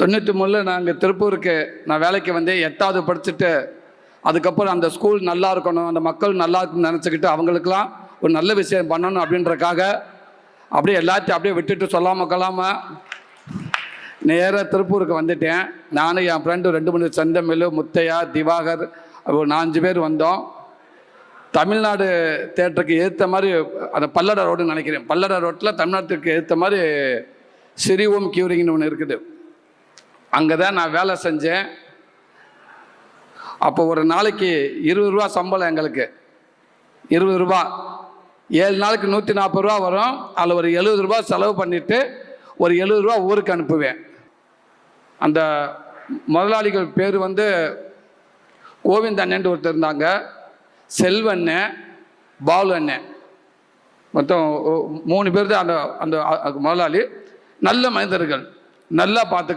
93 நாங்கள் திருப்பூருக்கு நான் வேலைக்கு வந்து 8வது படிச்சுட்டு அதுக்கப்புறம் அந்த ஸ்கூல் நல்லா இருக்கணும், அந்த மக்கள் நல்லா இருக்குன்னு நினச்சிக்கிட்டு அவங்களுக்கெல்லாம் ஒரு நல்ல விஷயம் பண்ணணும் அப்படின்றக்காக அப்படியே எல்லாத்தையும் அப்படியே விட்டுட்டு சொல்லாமல் கொள்ளாமல் நேராக திருப்பூருக்கு வந்துட்டேன். நானும் என் ஃப்ரெண்டு 2-3 செந்தமிழ், முத்தையா, திவாகர் ஒரு 4-5 பேர் வந்தோம். தமிழ்நாடு தேட்டருக்கு ஏற்ற மாதிரி அந்த பல்லட ரோடுன்னு நினைக்கிறேன், பல்லட ரோட்டில் தமிழ்நாட்டுக்கு ஏற்ற மாதிரி ஸ்ரீ ஓம் கியூரிங்னு ஒன்று இருக்குது. அங்கே தான் நான் வேலை செஞ்சேன். அப்போ ஒரு நாளைக்கு 20 ரூபா சம்பளம், எங்களுக்கு 20 ரூபா, 7 நாளுக்கு 140 ரூபா வரும். அதில் ஒரு 70 ரூபா செலவு பண்ணிவிட்டு ஒரு 70 ரூபா ஊருக்கு அனுப்புவேன். அந்த முதலாளிகள் பேர் வந்து கோவிந்த் அண்ணன் ஒருத்தர் இருந்தாங்க, செல்வண்ணன், பாலு அண்ணன், மொத்தம் 3 பேர் தான் அந்த அந்த முதலாளி. நல்ல மனிதர்கள், நல்லா பார்த்துக்க